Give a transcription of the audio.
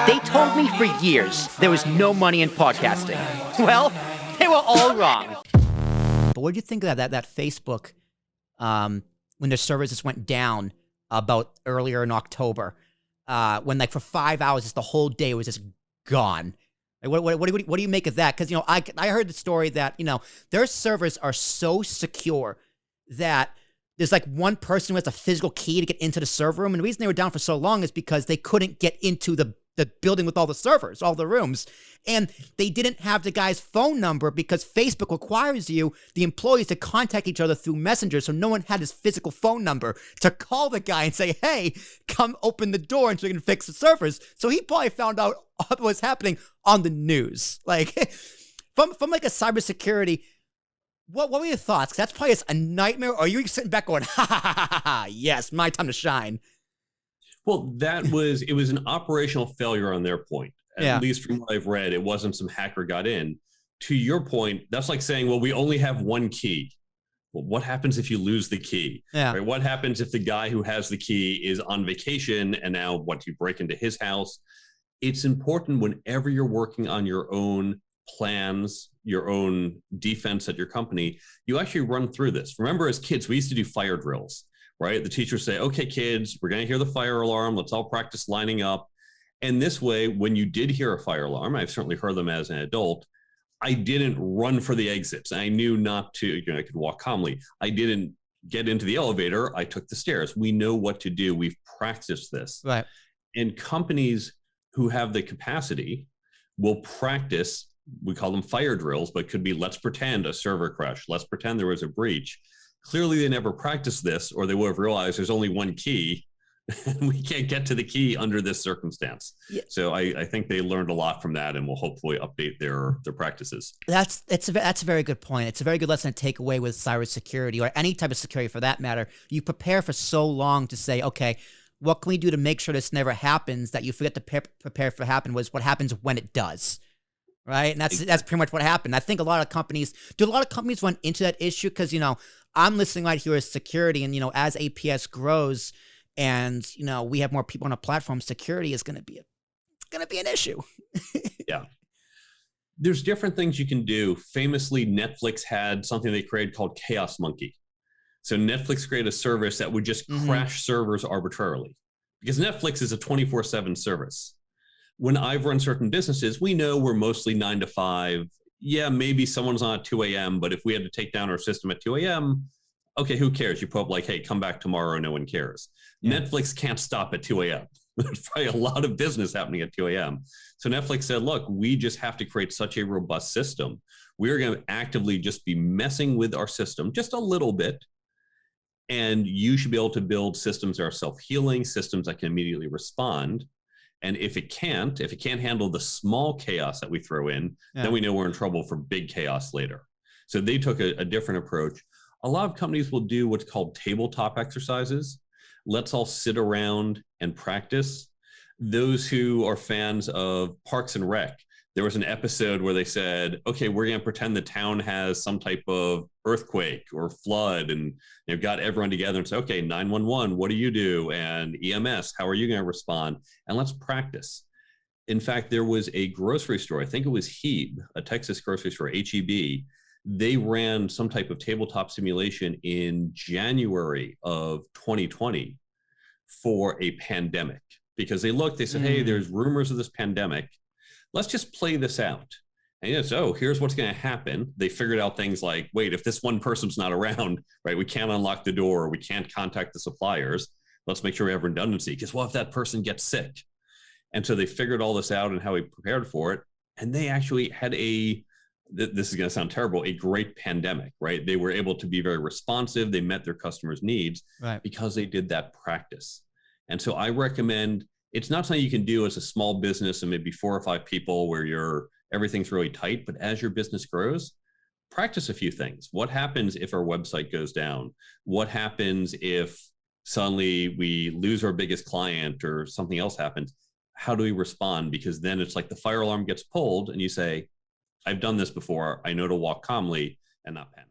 They told me for years there was no money in podcasting. Well, they were all wrong. But what do you think of that Facebook, when their servers just went down about earlier in October, when like for 5 hours, just the whole day was just gone? Like, what do you make of that? Because, I heard the story that, their servers are so secure that there's like one person who has a physical key to get into the server room. And the reason they were down for so long is because they couldn't get into the building with all the servers, all the rooms. And they didn't have the guy's phone number because Facebook requires the employees to contact each other through Messenger. So no one had his physical phone number to call the guy and say, hey, come open the door and so we can fix the servers. So he probably found out what was happening on the news. Like from like a cybersecurity, what were your thoughts? 'Cause that's probably just a nightmare. Or are you sitting back going, ha, yes, my time to shine? Well, it was an operational failure on their point. At least from what I've read, it wasn't some hacker got in. To your point, that's like saying, well, we only have one key. Well, what happens if you lose the key? Yeah. Right? What happens if the guy who has the key is on vacation and now you break into his house? It's important whenever you're working on your own plans, your own defense at your company, you actually run through this. Remember, as kids, we used to do fire drills. Right? The teachers say, okay, kids, we're going to hear the fire alarm. Let's all practice lining up. And this way, when you did hear a fire alarm, I've certainly heard them as an adult, I didn't run for the exits. I knew not to, I could walk calmly. I didn't get into the elevator. I took the stairs. We know what to do. We've practiced this. Right. And companies who have the capacity will practice, we call them fire drills, but could be, let's pretend a server crash. Let's pretend there was a breach. Clearly, they never practiced this, or they would have realized there's only one key, and we can't get to the key under this circumstance. Yeah. So I think they learned a lot from that, and will hopefully update their practices. That's a very good point. It's a very good lesson to take away with cybersecurity, or any type of security for that matter. You prepare for so long to say, okay, what can we do to make sure this never happens, that you forget to prepare for what happens when it does. Right. And that's pretty much what happened. I think a lot of companies run into that issue because, I'm listening right here as security, and, as APS grows and, we have more people on a platform, security is going to be an issue. Yeah. There's different things you can do. Famously, Netflix had something they created called Chaos Monkey. So Netflix created a service that would just crash servers arbitrarily, because Netflix is a 24/7 service. When I've run certain businesses, we know we're mostly 9 to 5. Yeah, maybe someone's on at 2 a.m., but if we had to take down our system at 2 a.m., okay, who cares? You put up like, hey, come back tomorrow, no one cares. Yeah. Netflix can't stop at 2 a.m. There's probably a lot of business happening at 2 a.m. So Netflix said, look, we just have to create such a robust system. We're going to actively just be messing with our system just a little bit. And you should be able to build systems that are self-healing, systems that can immediately respond. And if it can't handle the small chaos that we throw in, then we know we're in trouble for big chaos later. So they took a different approach. A lot of companies will do what's called tabletop exercises. Let's all sit around and practice. Those who are fans of Parks and Rec, there was an episode where they said, okay, we're going to pretend the town has some type of earthquake or flood, and they've got everyone together and say, okay, 911, what do you do? And EMS, how are you going to respond? And let's practice. In fact, there was a grocery store, I think it was Hebe, a Texas grocery store, HEB. They ran some type of tabletop simulation in January of 2020 for a pandemic, because they said, hey, there's rumors of this pandemic. Let's just play this out. And so here's what's going to happen. They figured out things like, wait, if this one person's not around, right, we can't unlock the door, we can't contact the suppliers. Let's make sure we have redundancy, because what if that person gets sick? And so they figured all this out and how we prepared for it. And they actually had this is going to sound terrible, a great pandemic, right? They were able to be very responsive. They met their customers' needs because they did that practice. And so I recommend, it's not something you can do as a small business and maybe 4 or 5 people where everything's really tight, but as your business grows, practice a few things. What happens if our website goes down? What happens if suddenly we lose our biggest client or something else happens? How do we respond? Because then it's like the fire alarm gets pulled and you say, I've done this before. I know to walk calmly and not panic.